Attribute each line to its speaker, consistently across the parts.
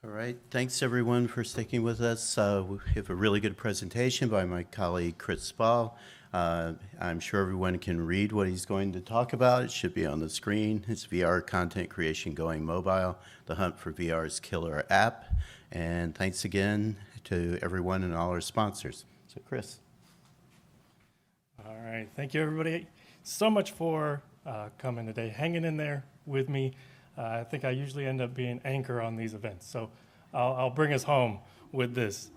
Speaker 1: All right, thanks everyone for sticking with us. We have a really good presentation by my colleague Chris Spall. I'm sure everyone can read what he's going to talk about. It should be on the screen. It's VR content creation going mobile, the hunt for VR's killer app. And thanks again to everyone and all our sponsors. So Chris.
Speaker 2: All right, thank you everybody so much for coming today, hanging in there with me. I think I usually end up being anchor on these events, so I'll bring us home with this.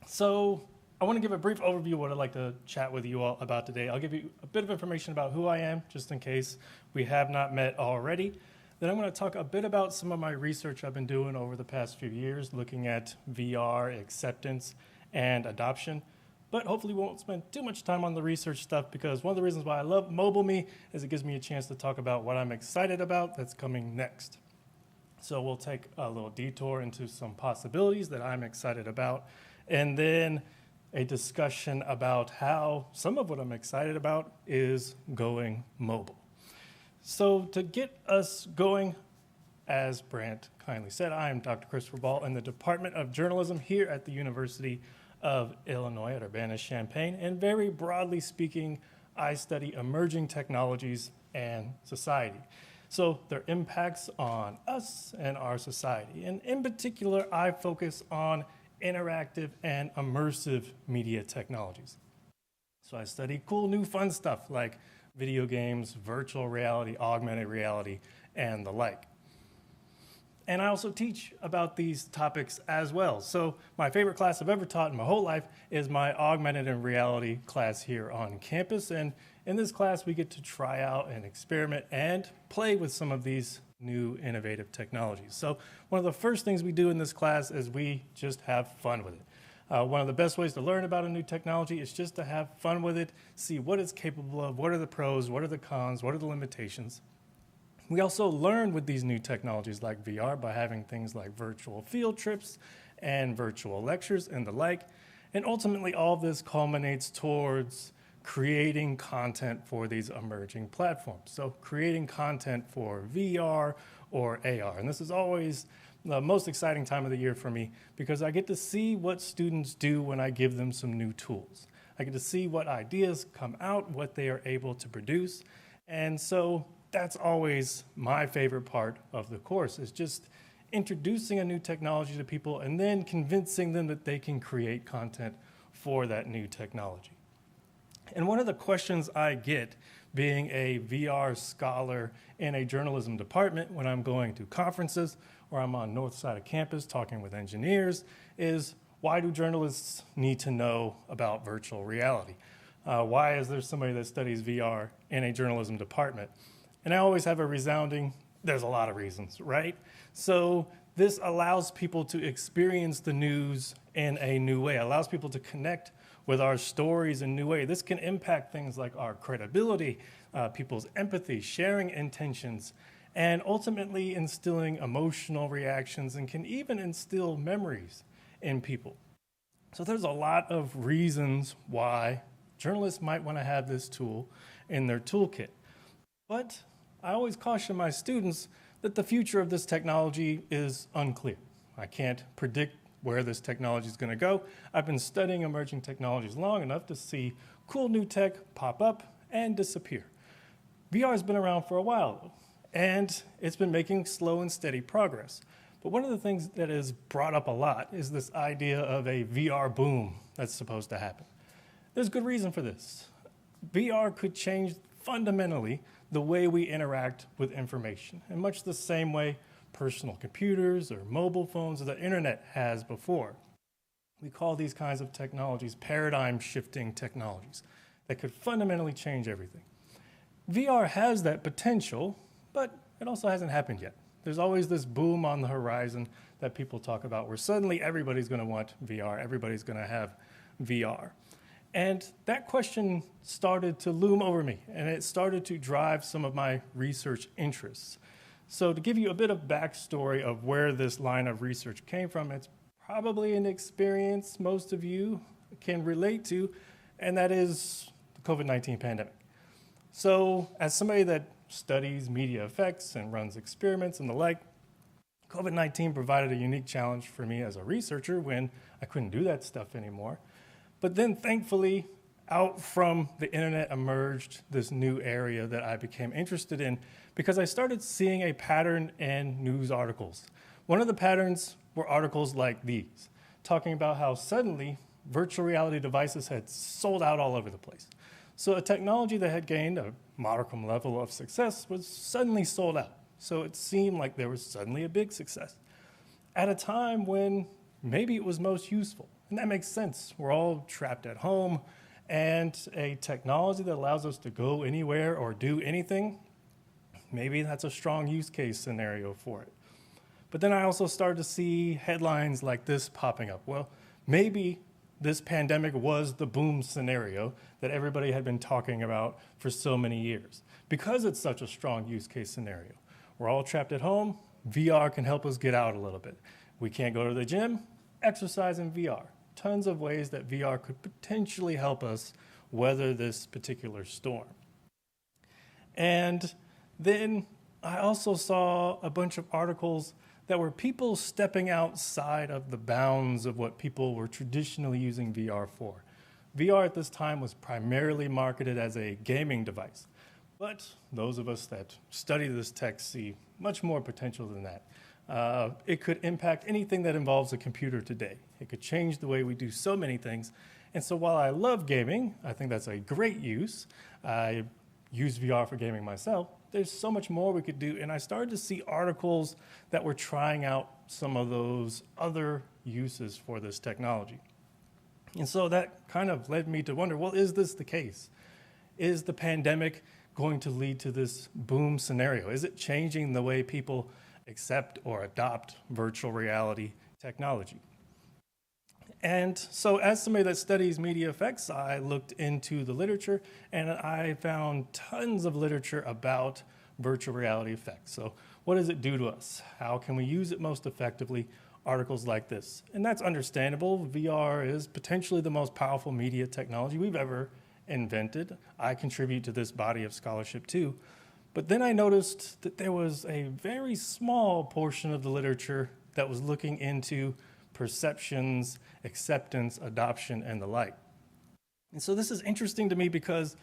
Speaker 2: So I want to give a brief overview of what I'd like to chat with you all about today. I'll give you a bit of information about who I am, just in case we have not met already. Then I'm going to talk a bit about some of my research I've been doing over the past few years, looking at VR acceptance and adoption. But hopefully we won't spend too much time on the research stuff, because one of the reasons why I love MobileMe is it gives me a chance to talk about what I'm excited about that's coming next. So we'll take a little detour into some possibilities that I'm excited about, and then a discussion about how some of what I'm excited about is going mobile. So to get us going, as Brant kindly said, I am Dr. Christopher Ball in the Department of Journalism here at the University of Illinois at Urbana-Champaign, and very broadly speaking, I study emerging technologies and society. So their impacts on us and our society. And in particular, I focus on interactive and immersive media technologies. So I study cool new fun stuff like video games, virtual reality, augmented reality, and the like. And I also teach about these topics as well. So my favorite class I've ever taught in my whole life is my augmented and reality class here on campus. And in this class, we get to try out and experiment and play with some of these new innovative technologies. So one of the first things we do in this class is we just have fun with it. One of the best ways to learn about a new technology is just to have fun with it, see what it's capable of, what are the pros, what are the cons, what are the limitations. We also learn with these new technologies like VR by having things like virtual field trips and virtual lectures and the like. And ultimately, all of this culminates towards creating content for these emerging platforms. So creating content for VR or AR. And this is always the most exciting time of the year for me, because I get to see what students do when I give them some new tools. I get to see what ideas come out, what they are able to produce. And so that's always my favorite part of the course, is just introducing a new technology to people and then convincing them that they can create content for that new technology. And one of the questions I get being a VR scholar in a journalism department when I'm going to conferences or I'm on north side of campus talking with engineers is, why do journalists need to know about virtual reality? Why is there somebody that studies VR in a journalism department? And I always have a resounding, there's a lot of reasons, right? So this allows people to experience the news in a new way, allows people to connect with our stories in a new way. This can impact things like our credibility, people's empathy, sharing intentions, and ultimately instilling emotional reactions, and can even instill memories in people. So there's a lot of reasons why journalists might want to have this tool in their toolkit. But I always caution my students that the future of this technology is unclear. I can't predict where this technology is going to go. I've been studying emerging technologies long enough to see cool new tech pop up and disappear. VR has been around for a while, and it's been making slow and steady progress. But one of the things that is brought up a lot is this idea of a VR boom that's supposed to happen. There's good reason for this. VR could change fundamentally the way we interact with information, in much the same way personal computers or mobile phones or the internet has before. We call these kinds of technologies paradigm-shifting technologies that could fundamentally change everything. VR has that potential, but it also hasn't happened yet. There's always this boom on the horizon that people talk about, where suddenly everybody's going to want VR, everybody's going to have VR. And that question started to loom over me, and it started to drive some of my research interests. So to give you a bit of backstory of where this line of research came from, it's probably an experience most of you can relate to, and that is the COVID-19 pandemic. So as somebody that studies media effects and runs experiments and the like, COVID-19 provided a unique challenge for me as a researcher when I couldn't do that stuff anymore. But then thankfully, out from the internet emerged this new area that I became interested in because I started seeing a pattern in news articles. One of the patterns were articles like these, talking about how suddenly virtual reality devices had sold out all over the place. So a technology that had gained a modicum level of success was suddenly sold out. So it seemed like there was suddenly a big success at a time when maybe it was most useful. And that makes sense. We're all trapped at home, and a technology that allows us to go anywhere or do anything, maybe that's a strong use case scenario for it. But then I also started to see headlines like this popping up. Well, maybe this pandemic was the boom scenario that everybody had been talking about for so many years because it's such a strong use case scenario. We're all trapped at home. VR can help us get out a little bit. We can't go to the gym, exercise in VR. Tons of ways that VR could potentially help us weather this particular storm. And then I also saw a bunch of articles that were people stepping outside of the bounds of what people were traditionally using VR for. VR at this time was primarily marketed as a gaming device, but those of us that study this tech see much more potential than that. It could impact anything that involves a computer today. It could change the way we do so many things. And so while I love gaming, I think that's a great use. I use VR for gaming myself. There's so much more we could do. And I started to see articles that were trying out some of those other uses for this technology. And so that kind of led me to wonder, well, is this the case? Is the pandemic going to lead to this boom scenario? Is it changing the way people accept or adopt virtual reality technology? And so as somebody that studies media effects, I looked into the literature and I found tons of literature about virtual reality effects. So what does it do to us? How can we use it most effectively? Articles like this. And that's understandable. VR is potentially the most powerful media technology we've ever invented. I contribute to this body of scholarship too. But then I noticed that there was a very small portion of the literature that was looking into perceptions, acceptance, adoption, and the like. And so this is interesting to me because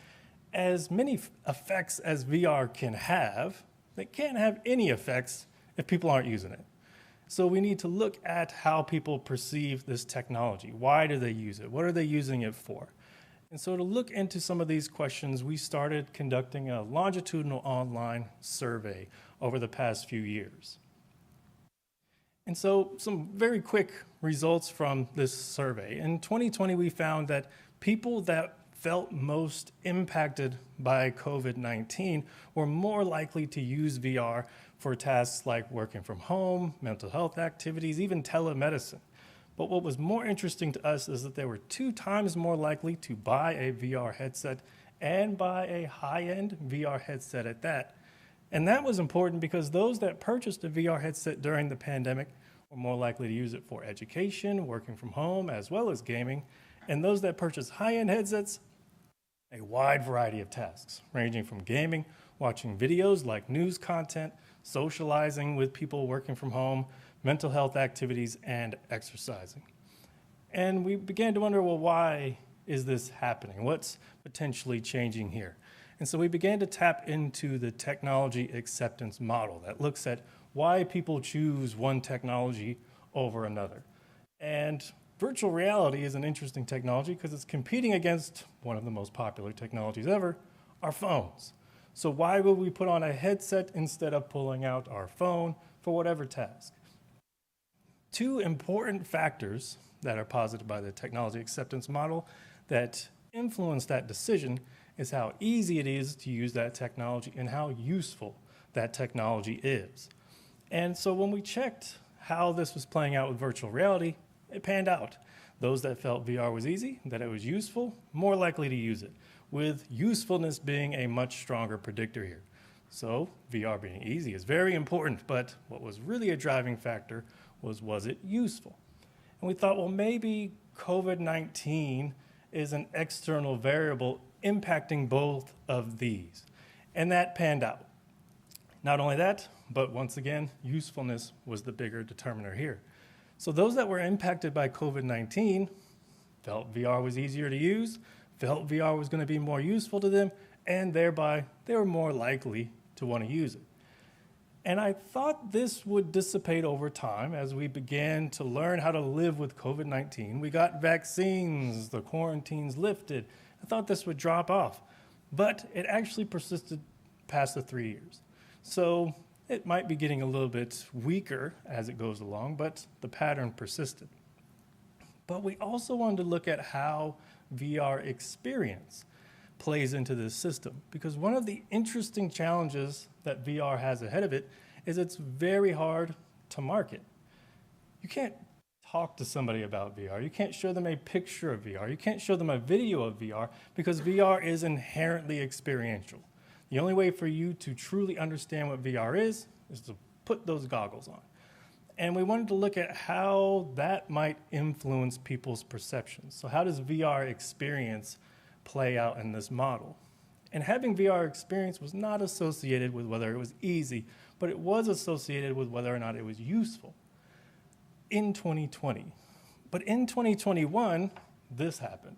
Speaker 2: as many effects as VR can have, they can't have any effects if people aren't using it. So we need to look at how people perceive this technology. Why do they use it? What are they using it for? And so to look into some of these questions, we started conducting a longitudinal online survey over the past few years. And so some very quick results from this survey. In 2020, we found that people that felt most impacted by COVID-19 were more likely to use VR for tasks like working from home, mental health activities, even telemedicine. But what was more interesting to us is that they were 2 times more likely to buy a VR headset and buy a high-end VR headset at that. And that was important because those that purchased a VR headset during the pandemic were more likely to use it for education, working from home, as well as gaming. And those that purchased high-end headsets, a wide variety of tasks, ranging from gaming, watching videos like news content, socializing with people working from home, mental health activities, and exercising. And we began to wonder, well, why is this happening? What's potentially changing here? And so we began to tap into the technology acceptance model that looks at why people choose one technology over another. And virtual reality is an interesting technology because it's competing against one of the most popular technologies ever, our phones. So why would we put on a headset instead of pulling out our phone for whatever task? 2 important factors that are posited by the technology acceptance model that influence that decision is how easy it is to use that technology and how useful that technology is. And so when we checked how this was playing out with virtual reality, it panned out. Those that felt VR was easy, that it was useful, more likely to use it, with usefulness being a much stronger predictor here. So VR being easy is very important, but what was really a driving factor was it useful? And we thought, well, maybe COVID-19 is an external variable impacting both of these. And that panned out. Not only that, but once again, usefulness was the bigger determiner here. So those that were impacted by COVID-19 felt VR was easier to use, felt VR was going to be more useful to them, and thereby they were more likely to want to use it. And I thought this would dissipate over time as we began to learn how to live with COVID-19. We got vaccines, the quarantines lifted. I thought this would drop off, but it actually persisted past the 3 years. So it might be getting a little bit weaker as it goes along, but the pattern persisted. But we also wanted to look at how VR experience plays into this system, because one of the interesting challenges that VR has ahead of it is it's very hard to market. You can't talk to somebody about VR. You can't show them a picture of VR. You can't show them a video of VR because VR is inherently experiential. The only way for you to truly understand what VR is to put those goggles on. And we wanted to look at how that might influence people's perceptions. So how does VR experience play out in this model? And having VR experience was not associated with whether it was easy, but it was associated with whether or not it was useful in 2020. But in 2021, this happened.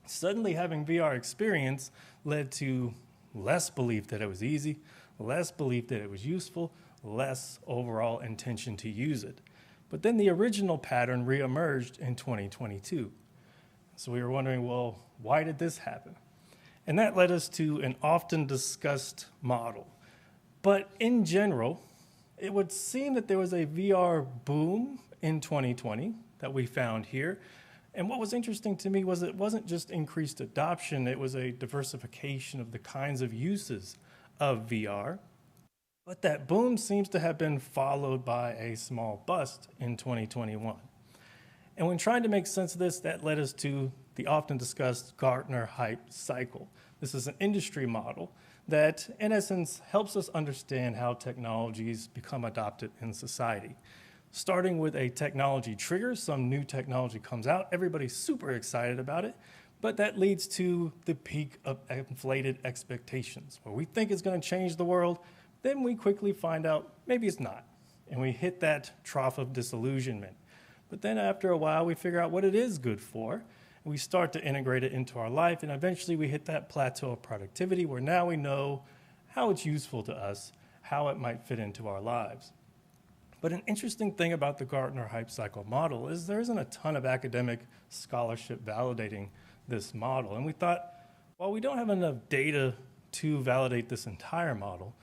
Speaker 2: Suddenly having VR experience led to less belief that it was easy, less belief that it was useful, less overall intention to use it. But then the original pattern reemerged in 2022. So we were wondering, well, why did this happen? And that led us to an often discussed model. But in general, it would seem that there was a VR boom in 2020 that we found here. And what was interesting to me was it wasn't just increased adoption, it was a diversification of the kinds of uses of VR. But that boom seems to have been followed by a small bust in 2021. And when trying to make sense of this, that led us to the often discussed Gartner hype cycle. This is an industry model that, in essence, helps us understand how technologies become adopted in society. Starting with a technology trigger, some new technology comes out, everybody's super excited about it, but that leads to the peak of inflated expectations, where we think it's going to change the world, then we quickly find out maybe it's not, and we hit that trough of disillusionment. But then after a while, we figure out what it is good for, and we start to integrate it into our life, and eventually we hit that plateau of productivity where now we know how it's useful to us, how it might fit into our lives. But an interesting thing about the Gartner hype cycle model is there isn't a ton of academic scholarship validating this model. And we thought, while we don't have enough data to validate this entire model,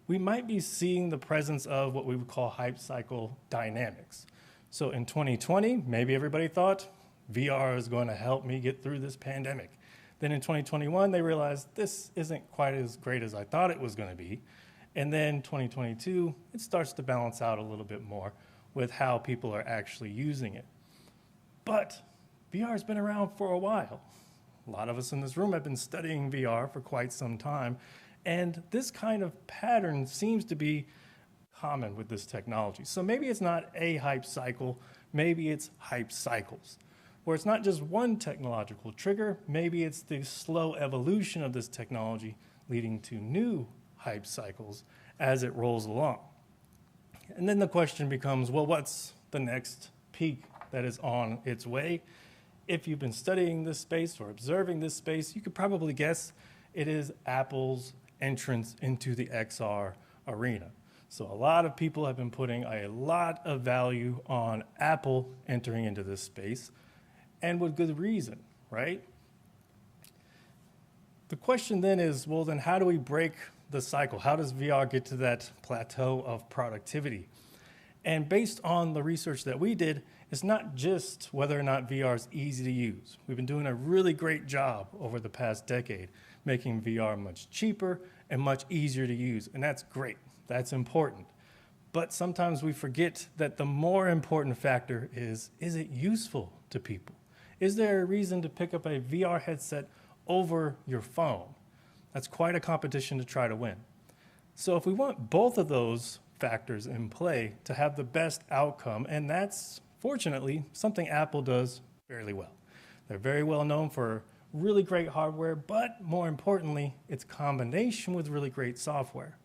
Speaker 2: we might be seeing the presence of what we would call hype cycle dynamics. So in 2020, maybe everybody thought VR is going to help me get through this pandemic. Then in 2021, they realized this isn't quite as great as I thought it was going to be. And then 2022, it starts to balance out a little bit more with how people are actually using it. But VR has been around for a while. A lot of us in this room have been studying VR for quite some time, and this kind of pattern seems to be common with this technology. So maybe it's not a hype cycle, maybe it's hype cycles, where it's not just one technological trigger, maybe it's the slow evolution of this technology leading to new hype cycles as it rolls along. And then the question becomes, well, what's the next peak that is on its way? If you've been studying this space or observing this space, you could probably guess it is Apple's entrance into the XR arena. So a lot of people have been putting a lot of value on Apple entering into this space, and with good reason, right? The question then is, well, then how do we break the cycle? How does VR get to that plateau of productivity? And based on the research that we did, it's not just whether or not VR is easy to use. We've been doing a really great job over the past decade, making VR much cheaper and much easier to use. And that's great. That's important. But sometimes we forget that the more important factor is it useful to people? Is there a reason to pick up a VR headset over your phone? That's quite a competition to try to win. So if we want both of those factors in play to have the best outcome, and that's fortunately something Apple does fairly well. They're very well known for really great hardware, but more importantly, its combination with really great software.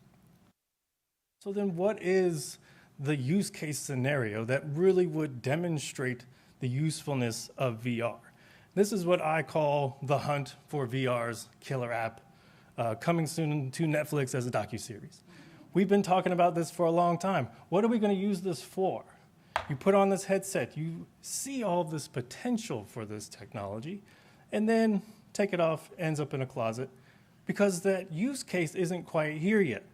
Speaker 2: So then what is the use case scenario that really would demonstrate the usefulness of VR? This is what I call the hunt for VR's killer app, coming soon to Netflix as a docuseries. We've been talking about this for a long time. What are we going to use this for? You put on this headset, you see all of this potential for this technology, and then take it off, ends up in a closet, because that use case isn't quite here yet.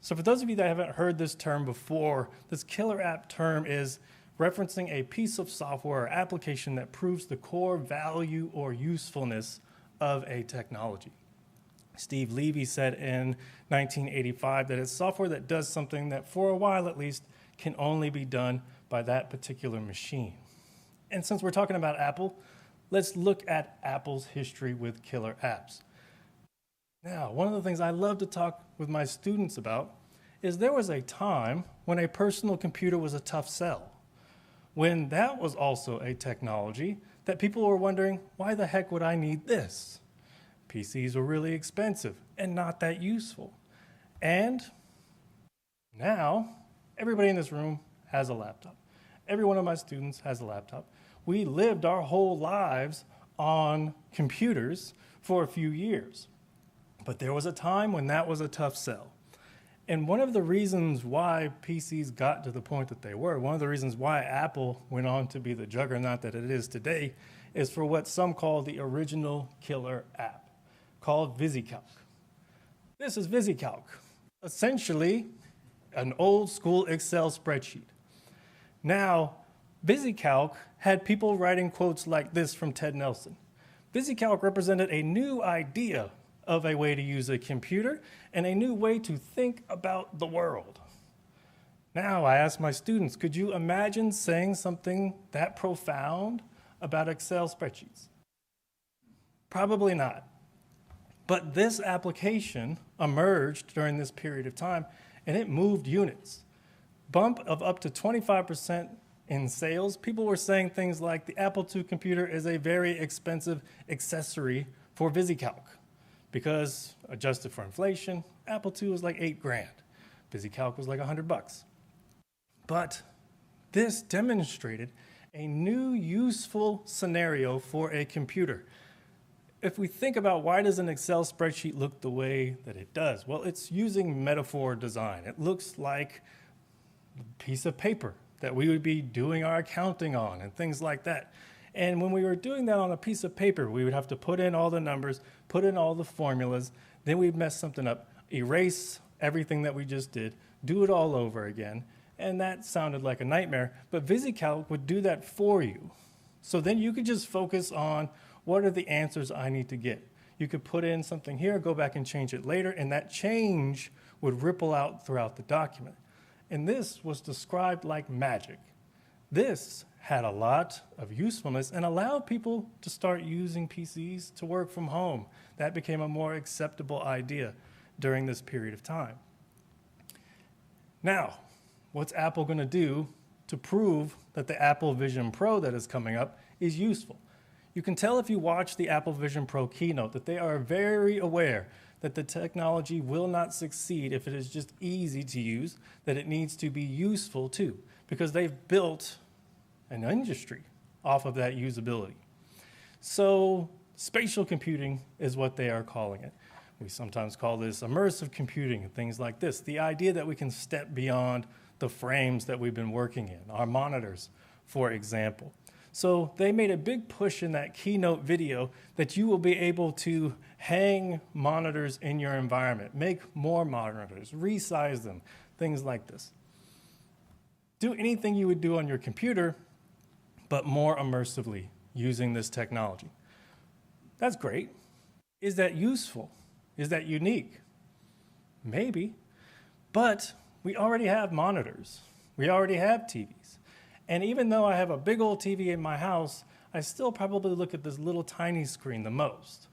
Speaker 2: So for those of you that haven't heard this term before, this killer app term is referencing a piece of software or application that proves the core value or usefulness of a technology. Steve Levy said in 1985 that it's software that does something that, for a while at least, can only be done by that particular machine. And since we're talking about Apple, let's look at Apple's history with killer apps. Now, one of the things I love to talk with my students about is there was a time when a personal computer was a tough sell, when that was also a technology that people were wondering, why the heck would I need this? PCs were really expensive and not that useful. And now, everybody in this room has a laptop. Every one of my students has a laptop. We lived our whole lives on computers for a few years. But there was a time when that was a tough sell. And one of the reasons why PCs got to the point that they were, one of the reasons why Apple went on to be the juggernaut that it is today, is for what some call the original killer app, called VisiCalc. This is VisiCalc, essentially an old school Excel spreadsheet. Now, VisiCalc had people writing quotes like this from Ted Nelson. VisiCalc represented a new idea of a way to use a computer and a new way to think about the world. Now, I ask my students, could you imagine saying something that profound about Excel spreadsheets? Probably not. But this application emerged during this period of time, and it moved units. Bump of up to 25% in sales. People were saying things like the Apple II computer is a very expensive accessory for VisiCalc, because adjusted for inflation, Apple II was like $8,000. VisiCalc was like $100. But this demonstrated a new useful scenario for a computer. If we think about why does an Excel spreadsheet look the way that it does? Well, it's using metaphor design. It looks like a piece of paper that we would be doing our accounting on and things like that. And when we were doing that on a piece of paper, we would have to put in all the numbers, put in all the formulas, then we'd mess something up, erase everything that we just did, do it all over again, and that sounded like a nightmare. But VisiCalc would do that for you. So then you could just focus on what are the answers I need to get. You could put in something here, go back and change it later, and that change would ripple out throughout the document. And this was described like magic. This had a lot of usefulness and allowed people to start using PCs to work from home. That became a more acceptable idea during this period of time. Now, what's Apple going to do to prove that the Apple Vision Pro that is coming up is useful? You can tell if you watch the Apple Vision Pro keynote that they are very aware that the technology will not succeed if it is just easy to use, that it needs to be useful too, because they've built an industry off of that usability. So spatial computing is what they are calling it. We sometimes call this immersive computing and things like this. The idea that we can step beyond the frames that we've been working in, our monitors, for example. So they made a big push in that keynote video that you will be able to hang monitors in your environment, make more monitors, resize them, things like this. Do anything you would do on your computer, but more immersively using this technology. That's great. Is that useful? Is that unique? Maybe. But we already have monitors. We already have TVs. And even though I have a big old TV in my house, I still probably look at this little tiny screen the most.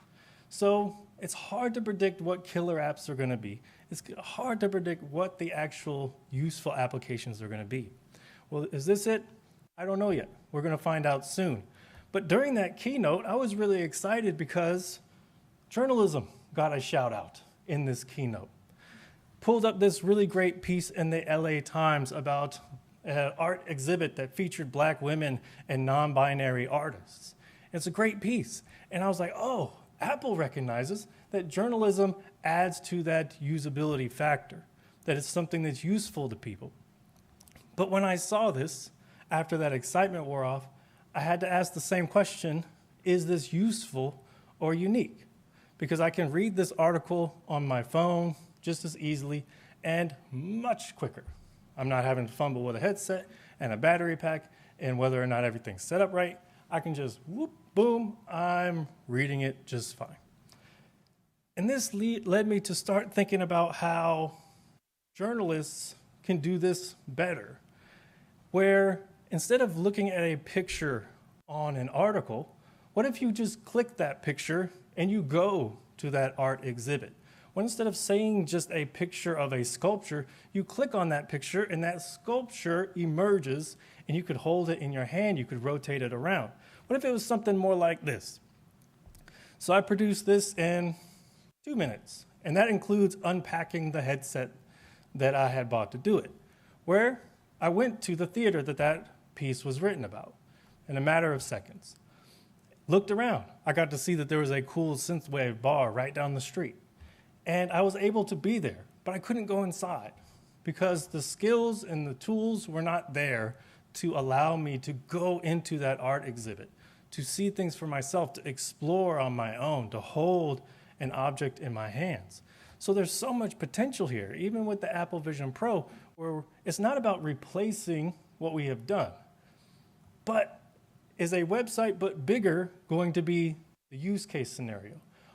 Speaker 2: So it's hard to predict what killer apps are going to be. It's hard to predict what the actual useful applications are going to be. Well, is this it? I don't know yet. We're going to find out soon. But during that keynote, I was really excited because journalism got a shout out in this keynote. pulled up this really great piece in the LA Times about an art exhibit that featured Black women and non-binary artists. It's a great piece. And I was like, oh, Apple recognizes that journalism adds to that usability factor, that it's something that's useful to people. But when I saw this, after that excitement wore off, I had to ask the same question, is this useful or unique? Because I can read this article on my phone just as easily and much quicker. I'm not having to fumble with a headset and a battery pack and whether or not everything's set up right. I can just whoop, boom, I'm reading it just fine. And this led me to start thinking about how journalists can do this better, where instead of looking at a picture on an article, what if you just click that picture and you go to that art exhibit? What instead of saying just a picture of a sculpture, you click on that picture and that sculpture emerges and you could hold it in your hand, you could rotate it around. What if it was something more like this? So I produced this in 2 minutes, and that includes unpacking the headset that I had bought to do it, where I went to the theater that piece was written about in a matter of seconds. Looked around. I got to see that there was a cool synthwave bar right down the street. And I was able to be there, but I couldn't go inside because the skills and the tools were not there to allow me to go into that art exhibit, to see things for myself, to explore on my own, to hold an object in my hands. So there's so much potential here, even with the Apple Vision Pro, where it's not about replacing what we have done, but is a website but bigger going to be the use case scenario?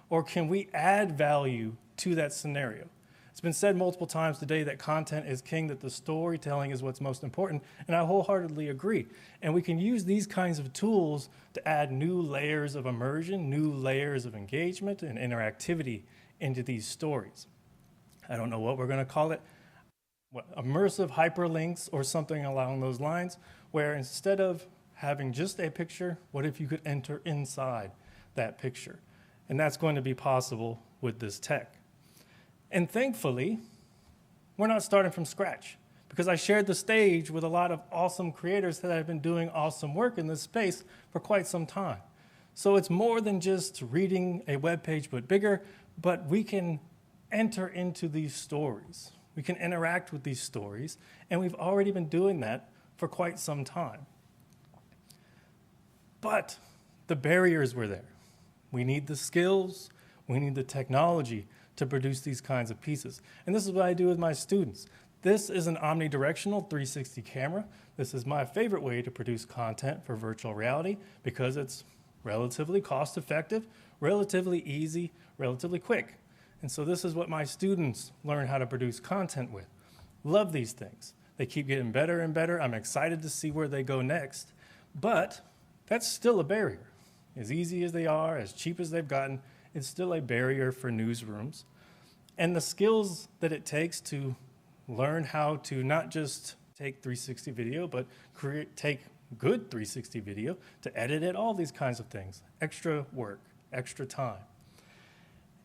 Speaker 2: Or can we add value to that scenario? It's been said multiple times today that content is king, that the storytelling is what's most important, and I wholeheartedly agree. And we can use these kinds of tools to add new layers of immersion, new layers of engagement and interactivity into these stories. I don't know what we're going to call it, immersive hyperlinks or something along those lines, where instead of having just a picture, what if you could enter inside that picture? And that's going to be possible with this tech. And thankfully, we're not starting from scratch, because I shared the stage with a lot of awesome creators that have been doing awesome work in this space for quite some time. So it's more than just reading a web page but bigger, but we can enter into these stories. We can interact with these stories, and we've already been doing that for quite some time. But the barriers were there. We need the skills, we need the technology to produce these kinds of pieces. And this is what I do with my students. This is an omnidirectional 360 camera. This is my favorite way to produce content for virtual reality because it's relatively cost effective, relatively easy, relatively quick. And so this is what my students learn how to produce content with. Love these things. They keep getting better and better. I'm excited to see where they go next, but that's still a barrier. As easy as they are, as cheap as they've gotten, it's still a barrier for newsrooms. And the skills that it takes to learn how to not just take 360 video, but take good 360 video, to edit it, all these kinds of things. Extra work, extra time.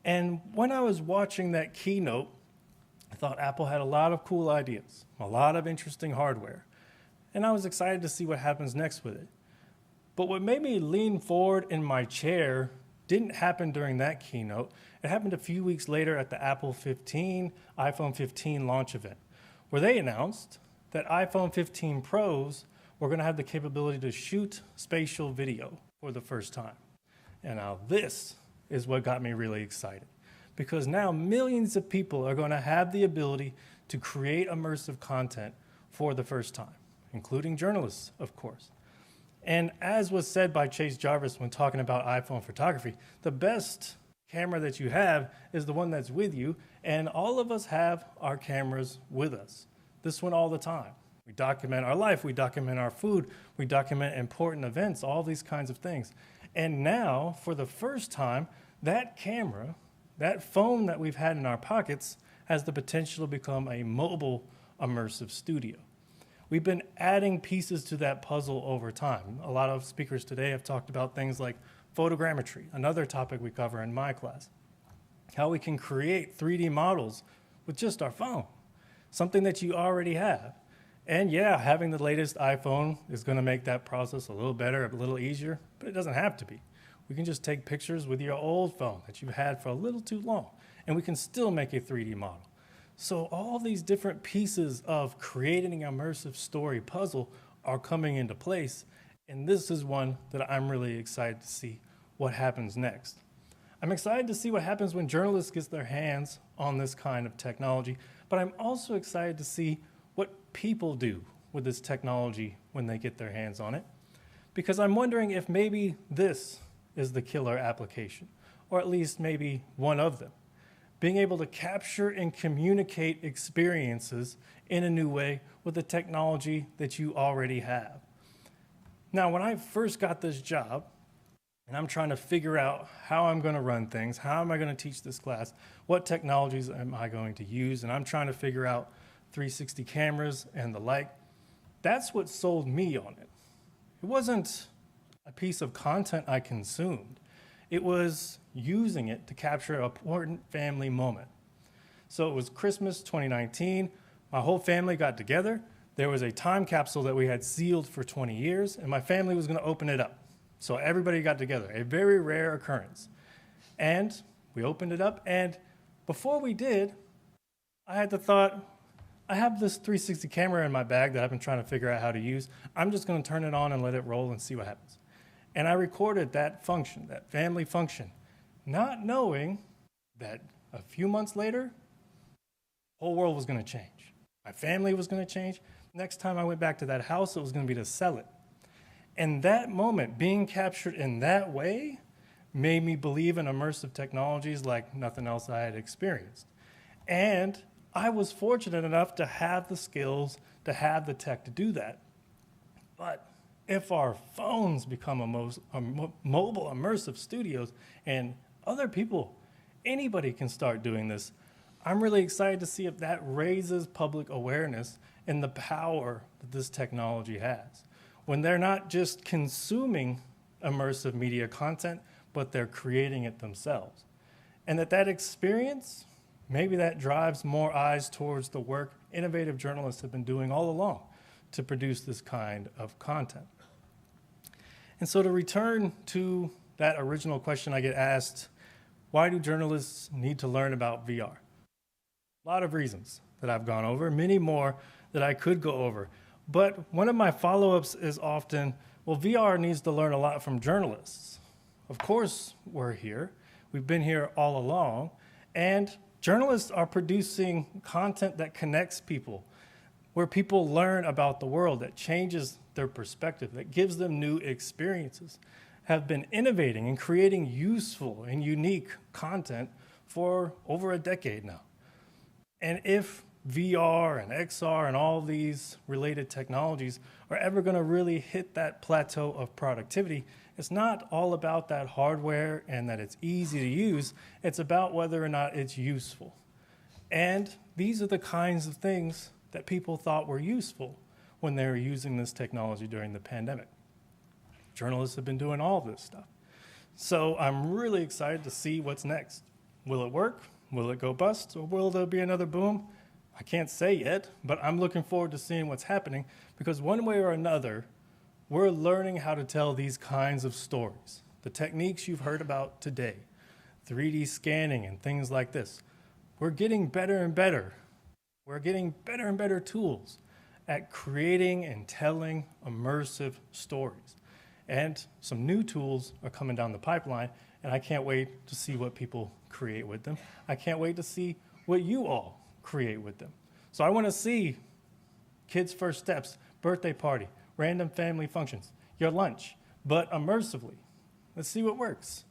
Speaker 2: And when I was watching that keynote, I thought Apple had a lot of cool ideas, a lot of interesting hardware. And I was excited to see what happens next with it. But what made me lean forward in my chair didn't happen during that keynote. It happened a few weeks later at the iPhone 15 launch event, where they announced that iPhone 15 Pros were going to have the capability to shoot spatial video for the first time. And now this is what got me really excited, because now millions of people are going to have the ability to create immersive content for the first time, including journalists, of course. And as was said by Chase Jarvis when talking about iPhone photography, the best camera that you have is the one that's with you, and all of us have our cameras with us. This one all the time. We document our life, we document our food, we document important events, all these kinds of things. And now, for the first time, that camera, that phone that we've had in our pockets, has the potential to become a mobile immersive studio. We've been adding pieces to that puzzle over time. A lot of speakers today have talked about things like photogrammetry, another topic we cover in my class. How we can create 3D models with just our phone, something that you already have. And yeah, having the latest iPhone is going to make that process a little better, a little easier, but it doesn't have to be. We can just take pictures with your old phone that you've had for a little too long, and we can still make a 3D model. So all these different pieces of creating an immersive story puzzle are coming into place, and this is one that I'm really excited to see what happens next. I'm excited to see what happens when journalists get their hands on this kind of technology, but I'm also excited to see what people do with this technology when they get their hands on it, because I'm wondering if maybe this is the killer application, or at least maybe one of them. Being able to capture and communicate experiences in a new way with the technology that you already have. Now, when I first got this job, and I'm trying to figure out how I'm going to run things, how am I going to teach this class, what technologies am I going to use, and I'm trying to figure out 360 cameras and the like, that's what sold me on it. It wasn't a piece of content I consumed. It was using it to capture an important family moment. So it was Christmas 2019. My whole family got together. There was a time capsule that we had sealed for 20 years, and my family was going to open it up. So everybody got together, a very rare occurrence. And we opened it up, and before we did, I had the thought, I have this 360 camera in my bag that I've been trying to figure out how to use. I'm just going to turn it on and let it roll and see what happens. And I recorded that function, that family function, not knowing that a few months later, the whole world was going to change. My family was going to change. Next time I went back to that house, it was going to be to sell it. And that moment, being captured in that way, made me believe in immersive technologies like nothing else I had experienced. And I was fortunate enough to have the skills, to have the tech to do that. But if our phones become mobile immersive studios and other people, anybody can start doing this, I'm really excited to see if that raises public awareness and the power that this technology has. When they're not just consuming immersive media content, but they're creating it themselves. And that experience, maybe that drives more eyes towards the work innovative journalists have been doing all along to produce this kind of content. And so to return to that original question I get asked, why do journalists need to learn about VR? A lot of reasons that I've gone over, many more that I could go over. But one of my follow-ups is often, well, VR needs to learn a lot from journalists. Of course, we're here. We've been here all along. And journalists are producing content that connects people, where people learn about the world, that changes their perspective, that gives them new experiences, have been innovating and creating useful and unique content for over a decade now. And if VR and XR and all these related technologies are ever going to really hit that plateau of productivity, it's not all about that hardware and that it's easy to use. It's about whether or not it's useful. And these are the kinds of things that people thought were useful when they were using this technology during the pandemic. Journalists have been doing all this stuff. So I'm really excited to see what's next. Will it work? Will it go bust? Or will there be another boom? I can't say yet, but I'm looking forward to seeing what's happening, because one way or another, we're learning how to tell these kinds of stories. The techniques you've heard about today, 3D scanning and things like this, we're getting better and better. We're getting better and better tools at creating and telling immersive stories. And some new tools are coming down the pipeline, and I can't wait to see what people create with them. I can't wait to see what you all create with them. So I want to see kids' first steps, birthday party, random family functions, your lunch, but immersively. Let's see what works.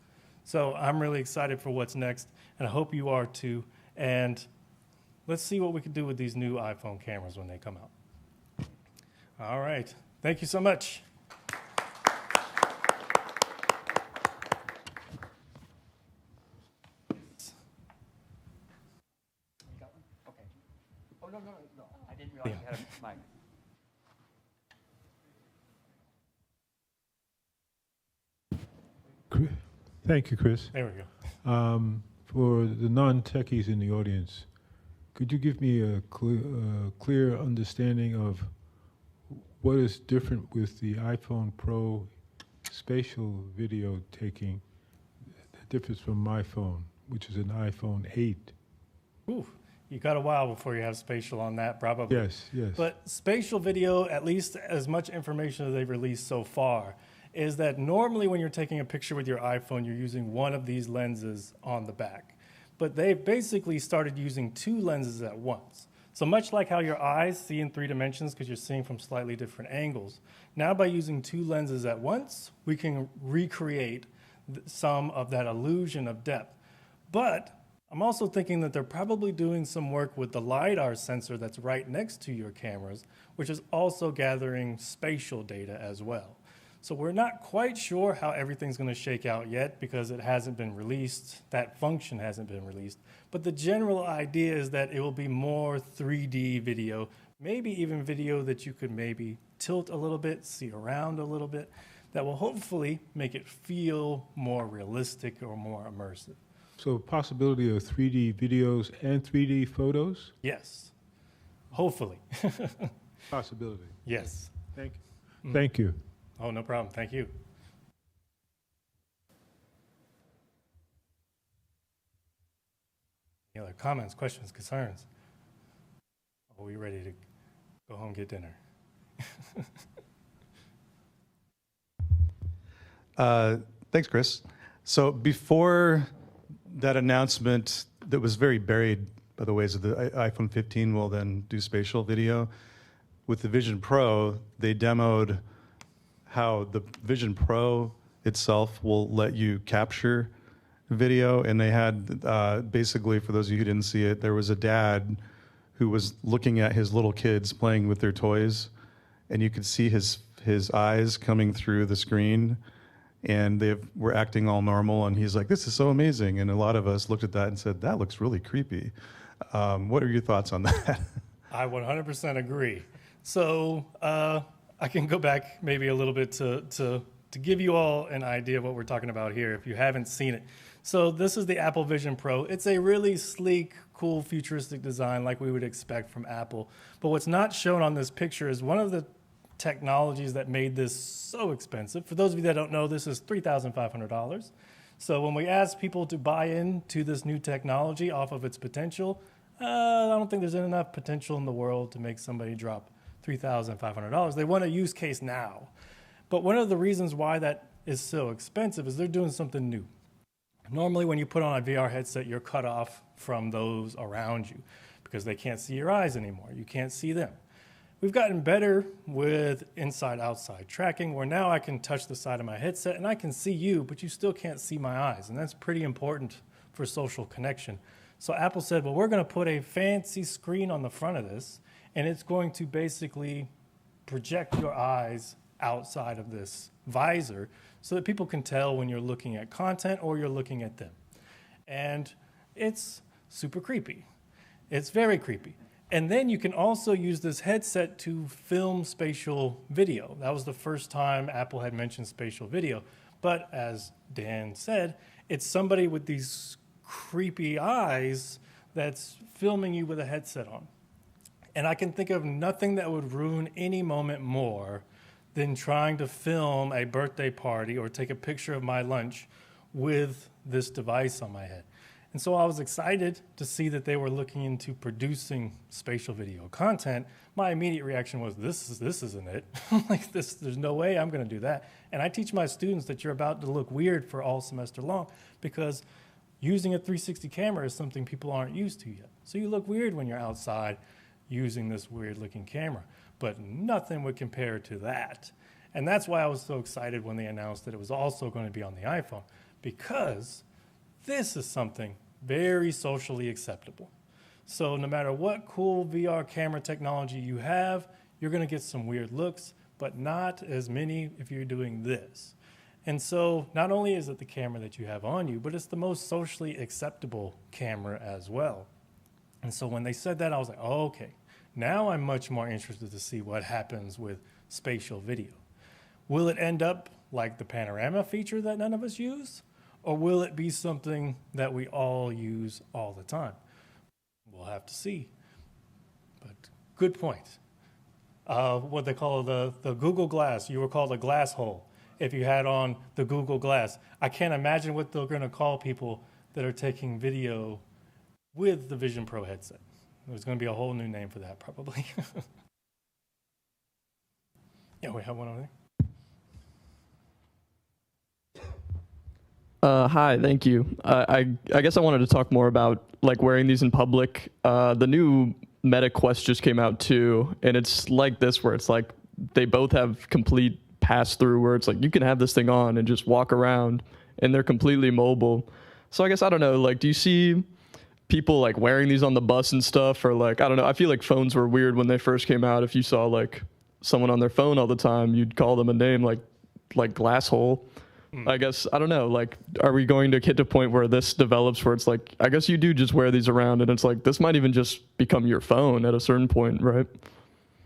Speaker 2: So I'm really excited for what's next, and I hope you are too. And let's see what we can do with these new iPhone cameras when they come out. All right. Thank you so much.
Speaker 3: No. I didn't realize you had a mic.
Speaker 4: Thank you, Chris.
Speaker 2: There we go.
Speaker 4: For the non-techies in the audience, Could you give me a clear understanding of what is different with the iPhone Pro spatial video taking that differs from my phone, which is an iPhone 8?
Speaker 2: Ooh, you got a while before you have spatial on that, probably.
Speaker 4: Yes, yes.
Speaker 2: But spatial video, at least as much information as they've released so far, is that normally when you're taking a picture with your iPhone, you're using one of these lenses on the back. But they've basically started using two lenses at once. So much like how your eyes see in 3 dimensions because you're seeing from slightly different angles, now by using two lenses at once, we can recreate some of that illusion of depth. But I'm also thinking that they're probably doing some work with the LiDAR sensor that's right next to your cameras, which is also gathering spatial data as well. So we're not quite sure how everything's going to shake out yet because it hasn't been released. That function hasn't been released. But the general idea is that it will be more 3D video, maybe even video that you could maybe tilt a little bit, see around a little bit, that will hopefully make it feel more realistic or more immersive.
Speaker 4: So possibility of 3D videos and 3D photos?
Speaker 2: Yes, hopefully.
Speaker 4: Possibility.
Speaker 2: Yes.
Speaker 4: Thank you. Thank you.
Speaker 2: Oh, no problem. Thank you. Any other comments, questions, concerns? Are we ready to go home and get dinner?
Speaker 5: Thanks, Chris. So before that announcement that was very buried, by the ways of the iPhone 15 will then do spatial video, with the Vision Pro, they demoed how the Vision Pro itself will let you capture video. And they had, basically, for those of you who didn't see it, there was a dad who was looking at his little kids playing with their toys, and you could see his eyes coming through the screen, and they were acting all normal, and he's like, this is so amazing. And a lot of us looked at that and said, that looks really creepy. What are your thoughts on that?
Speaker 2: I 100% agree. So I can go back maybe a little bit to give you all an idea of what we're talking about here if you haven't seen it. So this is the Apple Vision Pro. It's a really sleek, cool, futuristic design like we would expect from Apple. But what's not shown on this picture is one of the technologies that made this so expensive. For those of you that don't know, this is $3,500. So when we ask people to buy into this new technology off of its potential, I don't think there's enough potential in the world to make somebody drop $3,500. They want a use case now. But one of the reasons why that is so expensive is they're doing something new. Normally when you put on a VR headset, you're cut off from those around you because they can't see your eyes anymore. You can't see them. We've gotten better with inside-outside tracking where now I can touch the side of my headset and I can see you, but you still can't see my eyes. And that's pretty important for social connection. So Apple said, well, we're going to put a fancy screen on the front of this, and it's going to basically project your eyes outside of this visor so that people can tell when you're looking at content or you're looking at them. And it's super creepy. It's very creepy. And then you can also use this headset to film spatial video. That was the first time Apple had mentioned spatial video. But as Dan said, it's somebody with these creepy eyes that's filming you with a headset on. And I can think of nothing that would ruin any moment more than trying to film a birthday party or take a picture of my lunch with this device on my head. And so I was excited to see that they were looking into producing spatial video content. My immediate reaction was, this isn't it. Like this, there's no way I'm going to do that. And I teach my students that you're about to look weird for all semester long because using a 360 camera is something people aren't used to yet. So you look weird when you're outside using this weird looking camera, but nothing would compare to that. And that's why I was so excited when they announced that it was also going to be on the iPhone, because this is something very socially acceptable. So no matter what cool VR camera technology you have, you're going to get some weird looks, but not as many if you're doing this. And so not only is it the camera that you have on you, but it's the most socially acceptable camera as well. And so when they said that, I was like, oh, okay, now I'm much more interested to see what happens with spatial video. Will it end up like the panorama feature that none of us use? Or will it be something that we all use all the time? We'll we'll have to see. But good point. What they call the Google Glass, you were called a glass hole if you had on the Google Glass. I can't imagine what they're going to call people that are taking video with the Vision Pro headset. There's going to be a whole new name for that, probably. Yeah, we have one over there.
Speaker 6: Hi, thank you. I guess I wanted to talk more about like wearing these in public. The new Meta Quest just came out too, and it's like this where it's like they both have complete pass-through where it's like you can have this thing on and just walk around, and they're completely mobile. So I guess I don't know. Like, do you see people like wearing these on the bus and stuff, or like I don't know? I feel like phones were weird when they first came out. If you saw like someone on their phone all the time, you'd call them a name like glasshole. I guess, I don't know, like, are we going to get to a point where this develops where it's like, I guess you do just wear these around and it's like, this might even just become your phone at a certain point, right?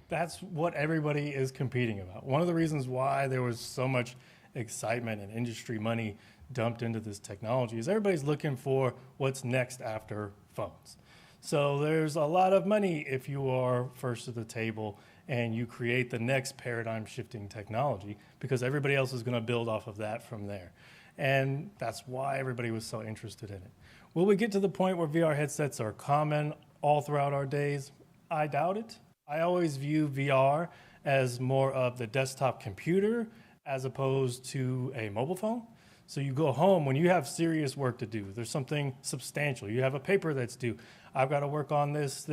Speaker 2: That's what everybody is competing about. One of the reasons why there was so much excitement and industry money dumped into this technology is everybody's looking for what's next after phones. So there's a lot of money if you are first at the table and you create the next paradigm shifting technology because everybody else is going to build off of that from there. And that's why everybody was so interested in it. Will we get to the point where VR headsets are common all throughout our days? I doubt it. I always view VR as more of the desktop computer as opposed to a mobile phone. So you go home when you have serious work to do. There's something substantial. You have a paper that's due. I've got to work on this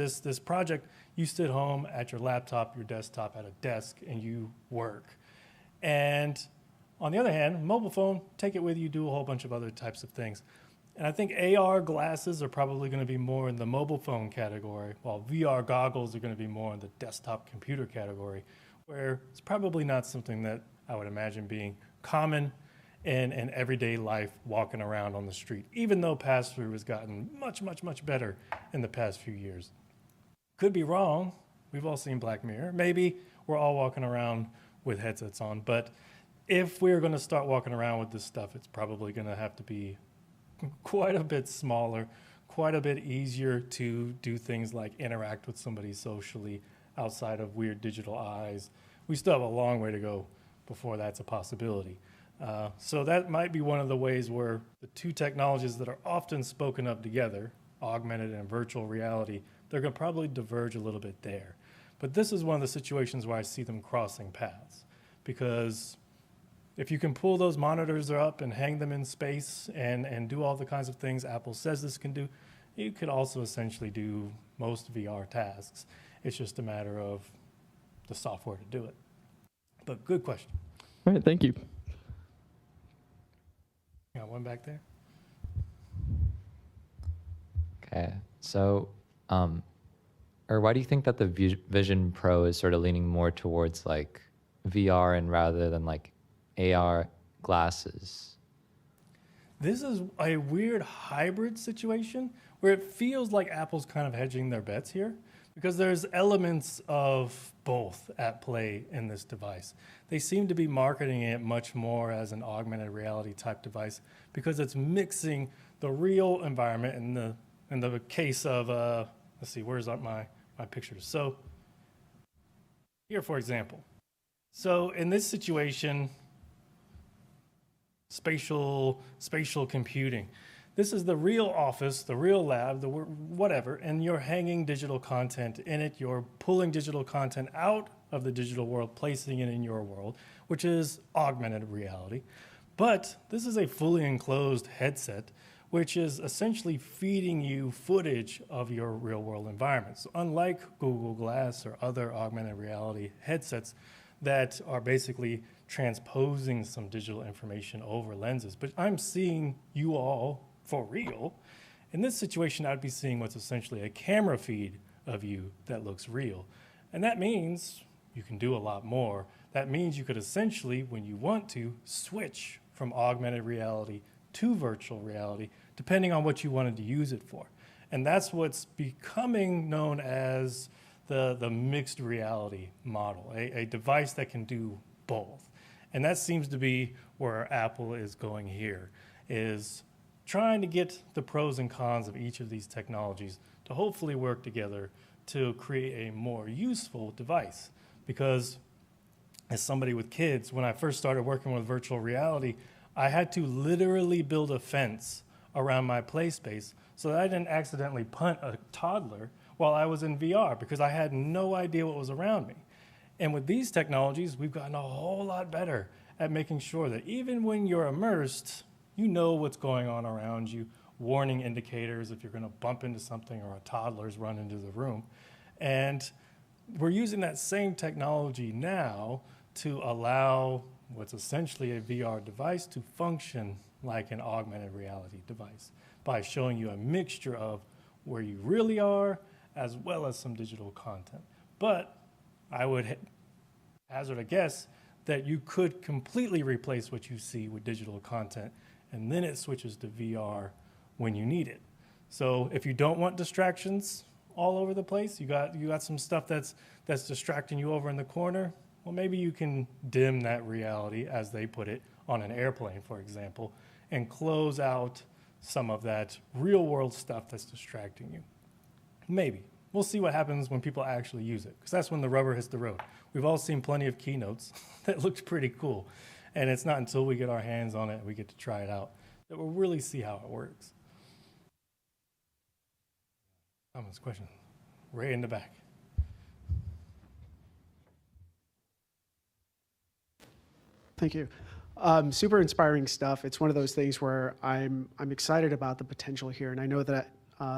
Speaker 2: project. You sit home at your laptop, your desktop, at a desk, and you work. And on the other hand, mobile phone, take it with you, do a whole bunch of other types of things. And I think AR glasses are probably going to be more in the mobile phone category, while VR goggles are going to be more in the desktop computer category, where it's probably not something that I would imagine being common in everyday life, walking around on the street, even though pass-through has gotten much, much, much better in the past few years. Could be wrong. We've all seen Black Mirror. Maybe we're all walking around with headsets on, but if we're going to start walking around with this stuff, it's probably going to have to be quite a bit smaller, quite a bit easier to do things like interact with somebody socially outside of weird digital eyes. We still have a long way to go before that's a possibility. So that might be one of the ways where the two technologies that are often spoken of together, augmented and virtual reality, they're going to probably diverge a little bit there. But this is one of the situations where I see them crossing paths, because if you can pull those monitors up and hang them in space and do all the kinds of things Apple says this can do, you could also essentially do most VR tasks. It's just a matter of the software to do it. But good question.
Speaker 6: All right, thank you.
Speaker 2: Got one back there.
Speaker 7: Okay, so, or why do you think that the Vision Pro is sort of leaning more towards like VR and rather than like AR glasses?
Speaker 2: This is a weird hybrid situation where it feels like Apple's kind of hedging their bets here, because there's elements of both at play in this device. They seem to be marketing it much more as an augmented reality type device because it's mixing the real environment in the case of, let's see, where's my pictures? So here, for example. So in this situation, spatial computing. This is the real office, the real lab, the whatever, and you're hanging digital content in it. You're pulling digital content out of the digital world, placing it in your world, which is augmented reality. But this is a fully enclosed headset, which is essentially feeding you footage of your real world environment. So unlike Google Glass or other augmented reality headsets that are basically transposing some digital information over lenses, but I'm seeing you all for real. In this situation, I'd be seeing what's essentially a camera feed of you that looks real. And that means you can do a lot more. That means you could essentially, when you want to, switch from augmented reality to virtual reality, depending on what you wanted to use it for. And that's what's becoming known as the mixed reality model, a device that can do both. And that seems to be where Apple is going here, is trying to get the pros and cons of each of these technologies to hopefully work together to create a more useful device. Because as somebody with kids, when I first started working with virtual reality, I had to literally build a fence around my play space so that I didn't accidentally punt a toddler while I was in VR because I had no idea what was around me. And with these technologies, we've gotten a whole lot better at making sure that even when you're immersed, you know what's going on around you, warning indicators if you're going to bump into something or a toddler's run into the room. And we're using that same technology now to allow what's essentially a VR device to function like an augmented reality device by showing you a mixture of where you really are as well as some digital content. But I would hazard a guess that you could completely replace what you see with digital content, and then it switches to VR when you need it. So if you don't want distractions all over the place, you got some stuff that's distracting you over in the corner, well, maybe you can dim that reality, as they put it, on an airplane, for example, and close out some of that real world stuff that's distracting you. Maybe. We'll see what happens when people actually use it, because that's when the rubber hits the road. We've all seen plenty of keynotes that looked pretty cool, and it's not until we get our hands on it and we get to try it out that we'll really see how it works. Comments, questions? Right in the back.
Speaker 8: Thank you. Super inspiring stuff. It's one of those things where I'm excited about the potential here, and I know that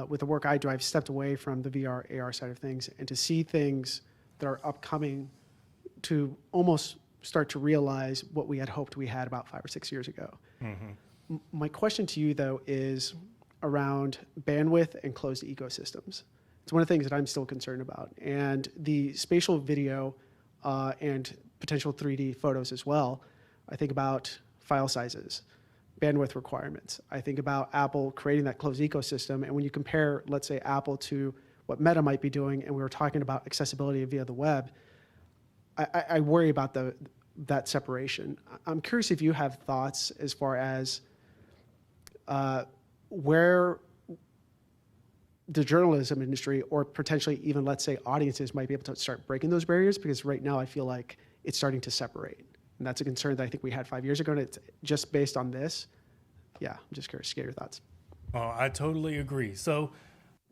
Speaker 8: with the work I do, I've stepped away from the VR, AR side of things, and to see things that are upcoming, to almost start to realize what we had hoped we had about 5 or 6 years ago. Mm-hmm. My question to you, though, is around bandwidth and closed ecosystems. It's one of the things that I'm still concerned about, and the spatial video and potential 3D photos as well. I think about file sizes, bandwidth requirements. I think about Apple creating that closed ecosystem, and when you compare, let's say, Apple to what Meta might be doing, and we were talking about accessibility via the web, I worry about that separation. I'm curious if you have thoughts as far as where the journalism industry, or potentially even, let's say, audiences might be able to start breaking those barriers, because right now I feel like it's starting to separate. And that's a concern that I think we had 5 years ago, and it's just based on this. Yeah, I'm just curious to get your thoughts.
Speaker 2: Oh, I totally agree. So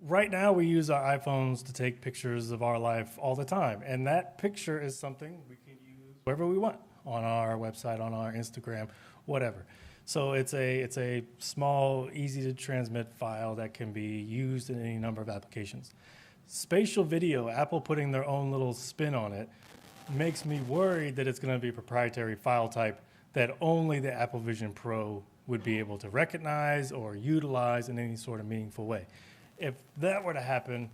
Speaker 2: right now we use our iPhones to take pictures of our life all the time. And that picture is something we can use wherever we want, on our website, on our Instagram, whatever. So it's a small, easy to transmit file that can be used in any number of applications. Spatial video, Apple putting their own little spin on it, makes me worried that it's going to be a proprietary file type that only the Apple Vision Pro would be able to recognize or utilize in any sort of meaningful way. If that were to happen,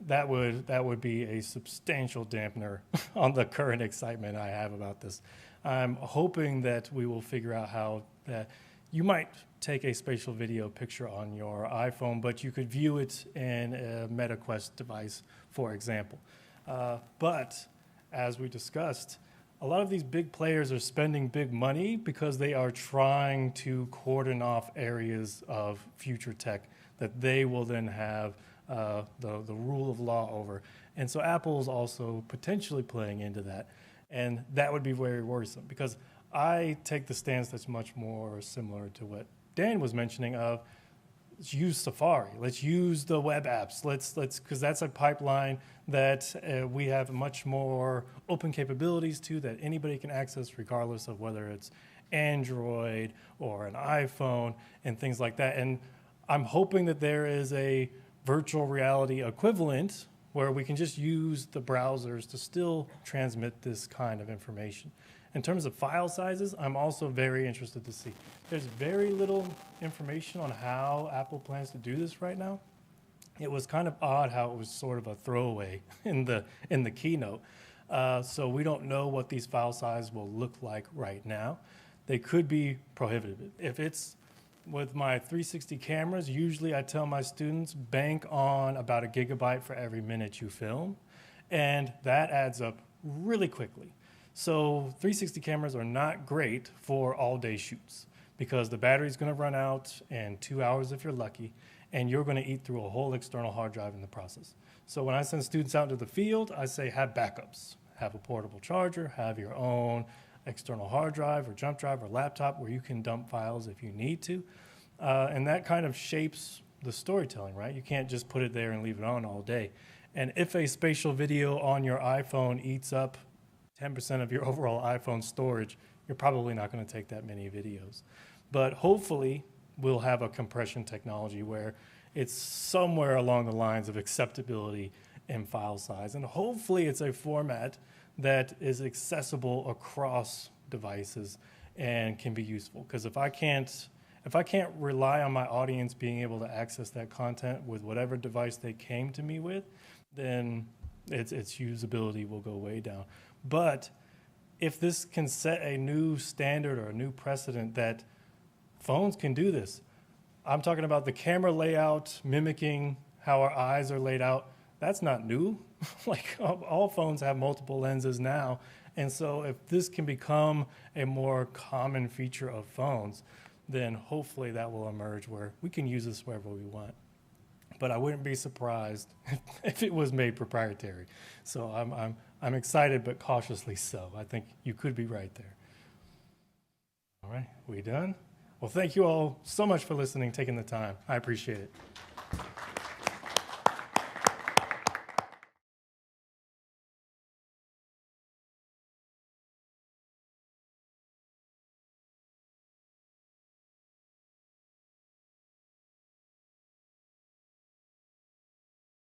Speaker 2: that would be a substantial dampener on the current excitement I have about this. I'm hoping that we will figure out how that you might take a spatial video picture on your iPhone, but you could view it in a Meta Quest device, for example. But as we discussed, a lot of these big players are spending big money because they are trying to cordon off areas of future tech that they will then have the rule of law over. And so Apple's also potentially playing into that. And that would be very worrisome, because I take the stance that's much more similar to what Dan was mentioning of, let's use Safari, let's use the web apps, let's because that's a pipeline that we have much more open capabilities to, that anybody can access regardless of whether it's Android or an iPhone and things like that. And I'm hoping that there is a virtual reality equivalent where we can just use the browsers to still transmit this kind of information. In terms of file sizes, I'm also very interested to see. There's very little information on how Apple plans to do this right now. It was kind of odd how it was sort of a throwaway in the keynote. So we don't know what these file sizes will look like right now. They could be prohibitive. If it's with my 360 cameras, usually I tell my students, bank on about 1 gigabyte for every minute you film, and that adds up really quickly. So 360 cameras are not great for all-day shoots, because the battery's going to run out in 2 hours if you're lucky, and you're going to eat through a whole external hard drive in the process. So when I send students out to the field, I say have backups. Have a portable charger, have your own external hard drive or jump drive or laptop where you can dump files if you need to. And that kind of shapes the storytelling, right? You can't just put it there and leave it on all day. And if a spatial video on your iPhone eats up 10% of your overall iPhone storage, you're probably not going to take that many videos. But hopefully, we'll have a compression technology where it's somewhere along the lines of acceptability in file size. And hopefully, it's a format that is accessible across devices and can be useful. Because if I can't rely on my audience being able to access that content with whatever device they came to me with, then its usability will go way down. But if this can set a new standard or a new precedent that phones can do this, I'm talking about the camera layout mimicking how our eyes are laid out. That's not new. Like all phones have multiple lenses now. And so if this can become a more common feature of phones, then hopefully that will emerge where we can use this wherever we want. But I wouldn't be surprised if it was made proprietary. So I'm excited, but cautiously so. I think you could be right there. All right, we done? Well, thank you all so much for listening, taking the time. I appreciate it.